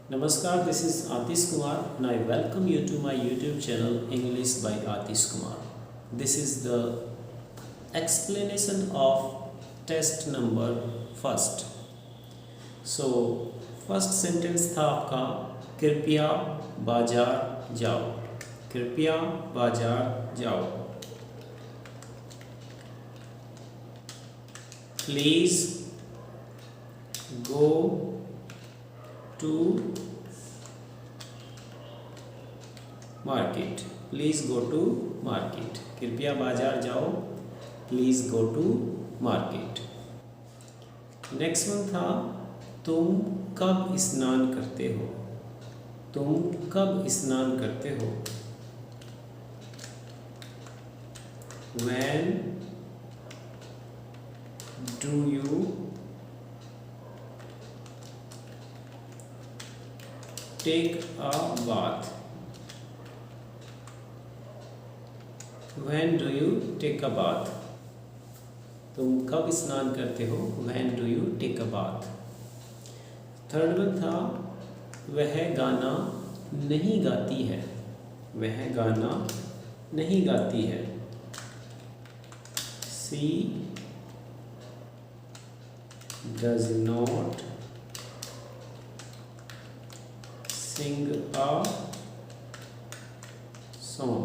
Namaskar, this is Atish Kumar and I welcome you to my YouTube channel English by Atish Kumar. This is the explanation of test number first. So, first sentence था आपका कृपया बाजार जाओ, कृपया बाजार जाओ. Please go to market. Please go to market. कृपया बाजार जाओ. Please go to market. Next one था तुम कब स्नान करते हो. तुम कब स्नान करते हो. When do you take a bath. When do you take a bath. तुम कब स्नान करते हो. When do you take a bath. Third one था वह गाना नहीं गाती है. वह गाना नहीं गाती है. She does not sing a song.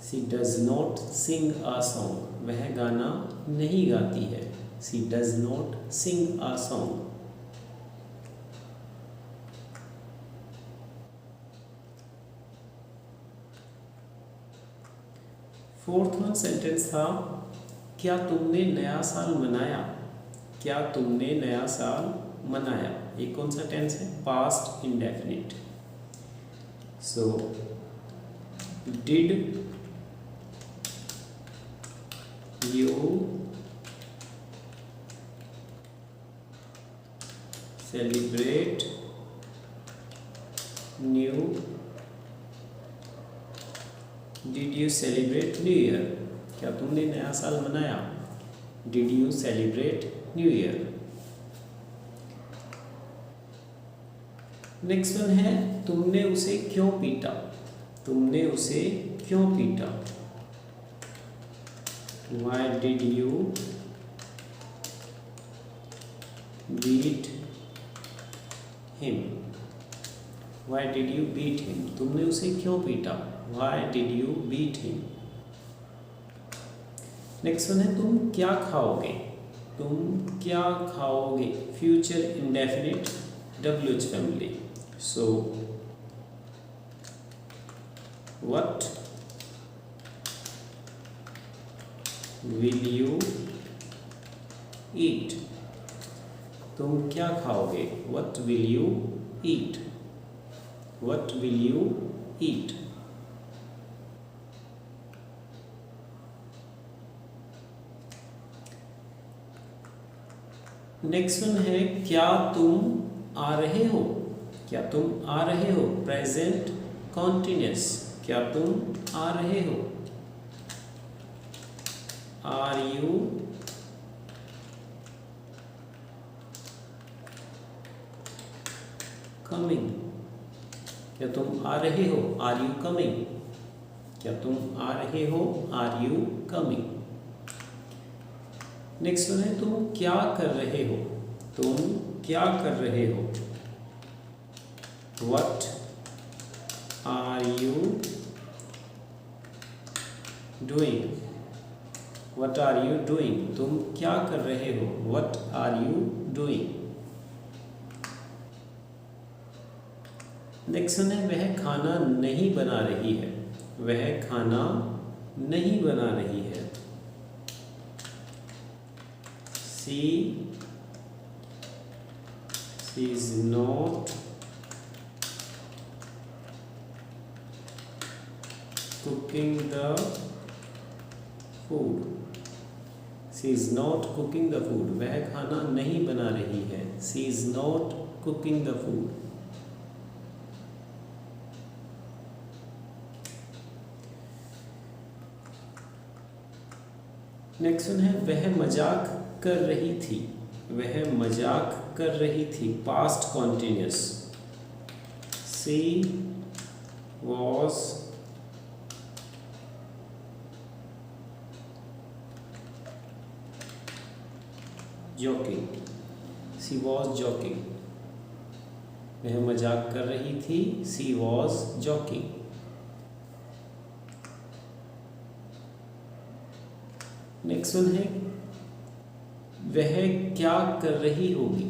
She does not sing a song. वह गाना नहीं गाती है. She does not sing a song. Fourth one sentence था क्या तुमने नया साल मनाया. क्या तुमने नया साल मनाया. ये कौन सा टेंस है. Past indefinite. So did you celebrate new. Did you celebrate new year. क्या तुमने नया साल मनाया. Did you celebrate new year. Next one है तुमने उसे क्यों पीटा. तुमने उसे क्यों पीटा. Why did you beat him. Why did you beat him. तुमने उसे क्यों पीटा. Why did you beat him. Next one है तुम क्या खाओगे. तुम क्या खाओगे. Future indefinite WH family. So what will you eat. तुम क्या खाओगे. What will you eat. What will you eat. Next one है क्या तुम आ रहे हो. क्या तुम आ रहे हो. Present continuous. क्या तुम आ रहे हो. Are you coming. क्या तुम आ रहे हो. Are you coming. क्या तुम आ रहे हो. Are you coming. Next one है तुम क्या कर रहे हो. तुम क्या कर रहे हो. What are you doing. What are you doing. तुम क्या कर रहे हो. What are you doing. Next one है वह खाना नहीं बना रही है. वह खाना नहीं बना रही है. She is not cooking the food. She is not cooking the food. वह खाना नहीं बना रही है. She is not cooking the food. Next one है वह मजाक कर रही थी. वह मजाक कर रही थी, past continuous. She was joking. She was joking. वह मजाक कर रही थी। She was joking. Next one है वह क्या कर रही होगी।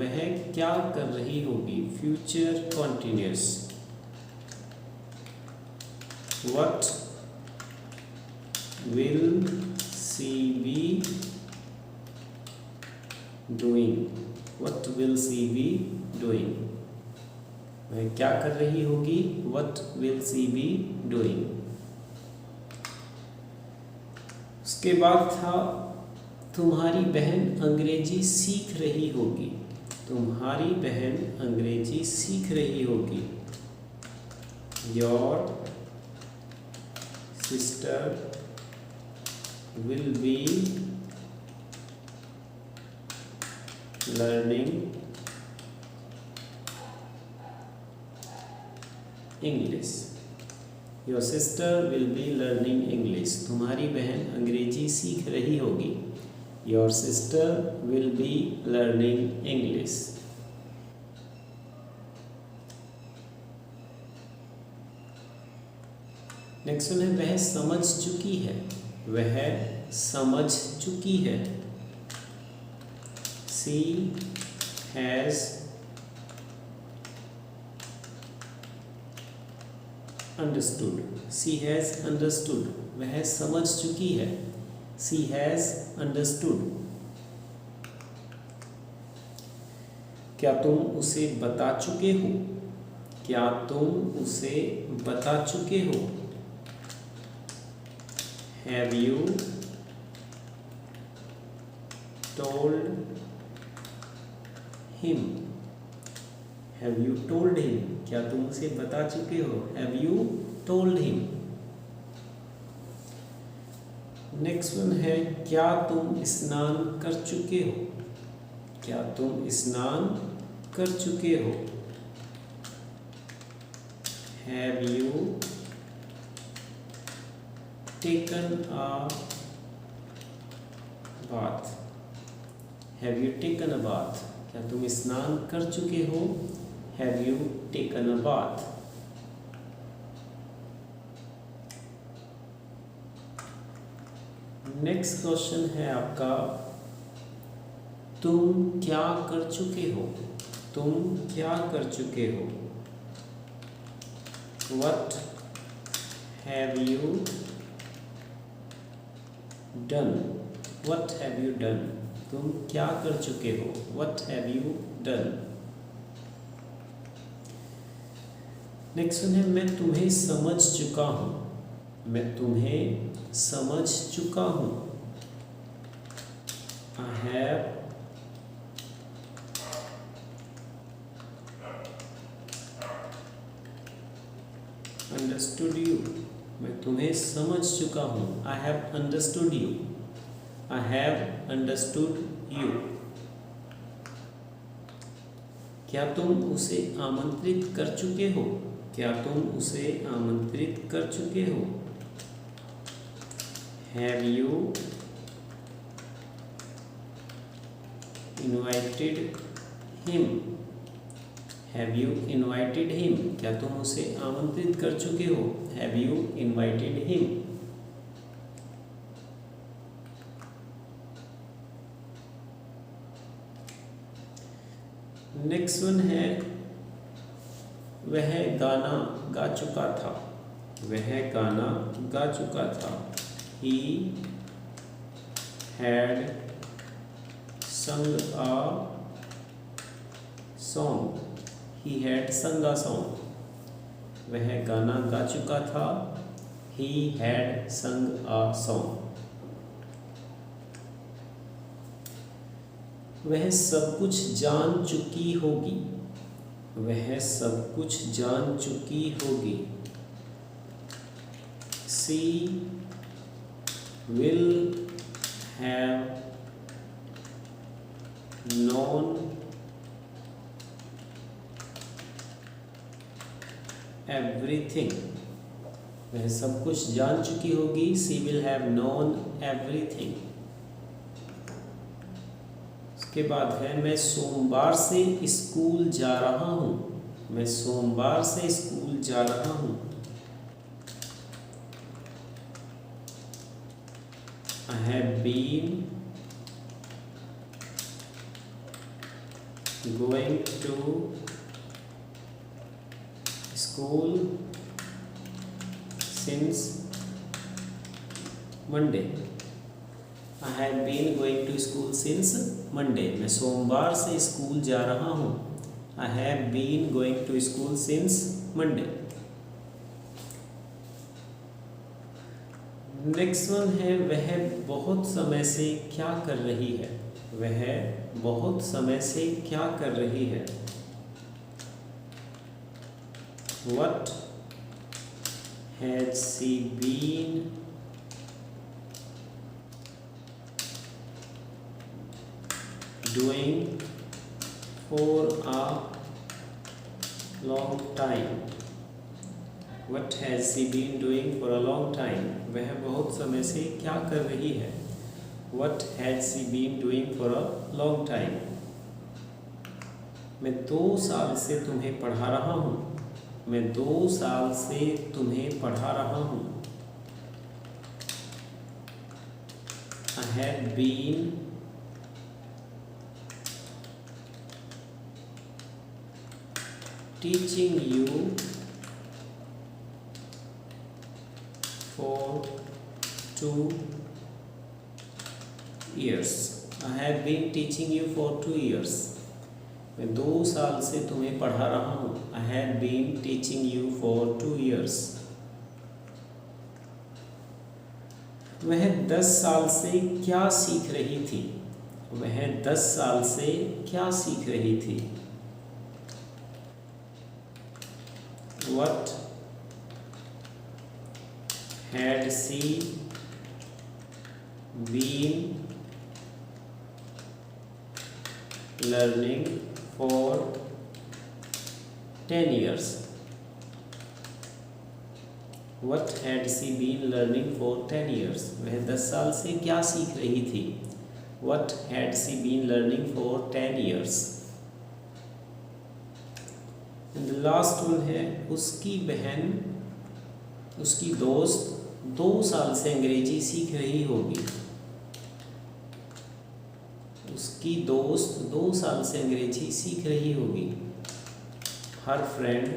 वह क्या कर रही होगी, future continuous. What will she be doing? What will she be doing? वह क्या कर रही होगी, What will she be doing? उसके बाद था तुम्हारी बहन अंग्रेजी सीख रही होगी। तुम्हारी बहन अंग्रेजी सीख रही होगी। Your sister will be learning English. Your sister will be learning English. तुम्हारी बहन अंग्रेजी सीख रही होगी। Your sister will be learning English. Next one है वह समझ चुकी है। वह समझ चुकी है। She has understood. She has understood. वह समझ चुकी है। She has understood. क्या तुम उसे बता चुके हो? क्या तुम उसे बता चुके हो? Have you told him? Have you told him? क्या तुम उसे बता चुके हो? Have you told him? Next one है क्या तुम स्नान कर चुके हो? क्या तुम स्नान कर चुके हो? Have you taken a bath? Have you taken a bath? क्या तुम स्नान कर चुके हो? Have you taken a bath? Next question है आपका तुम क्या कर चुके हो? तुम क्या कर चुके हो? What have you done? What have you done? तुम क्या कर चुके हो? What have you done? Next one है मैं तुम्हें समझ चुका हूँ। मैं तुम्हें समझ चुका हूँ। I have understood you. मैं तुम्हें समझ चुका हूँ। I have understood you. I have understood you. क्या तुम उसे आमंत्रित कर चुके हो? क्या तुम उसे आमंत्रित कर चुके हो? Have you invited him? Have you invited him? क्या तुम उसे आमंत्रित कर चुके हो? Have you invited him? Next one है वह गाना गा चुका था। वह गाना गा चुका था। He had sung a song. He had sung a song. वह गाना गा चुका था। He had sung a song. वह सब कुछ जान चुकी होगी। वह सब कुछ जान चुकी होगी। She will have known everything, वह सब कुछ जान चुकी होगी. She will have known everything. उसके बाद है मैं सोमवार से स्कूल जा रहा हूँ. मैं सोमवार से स्कूल जा रहा हूँ. I have been going to school since Monday. I have been going to school since Monday. मैं सोमवार से स्कूल जा रहा हूँ. I have been going to school since Monday. Next one है वह बहुत समय से क्या कर रही है. वह बहुत समय से क्या कर रही है. What has she been doing for a long time. What has she been doing for a long time? वह बहुत समय से क्या कर रही है. What has she been doing for a long time? मैं 2 साल से तुम्हें पढ़ा रहा हूँ. मैं 2 साल से तुम्हें पढ़ा रहा हूँ. I have been teaching you for 2 years. I have been teaching you for 2 years. मैं 2 साल से तुम्हें पढ़ा रहा हूँ. I have been teaching you for 2 years. वह 10 साल से क्या सीख रही थी. वह 10 साल से क्या सीख रही थी. What had she been learning for 10 years? What had she been learning for 10 years? वह 10 साल से क्या सीख रही थी. What had she been learning for 10 years? And the last one है उसकी बहन उसकी दोस्त 2 साल से अंग्रेजी सीख रही होगी. उसकी दोस्त 2 साल से अंग्रेजी सीख रही होगी. Her friend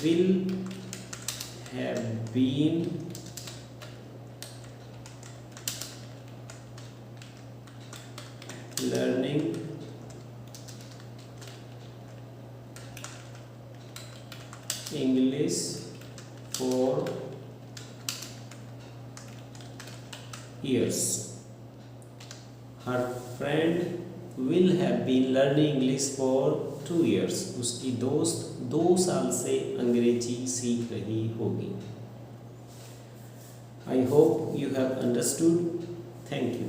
will have been learning English for years. Her friend will have been learning English for 2 years. उसकी दोस्त 2 साल से अंग्रेजी सीख रही होगी. I hope you have understood. Thank you.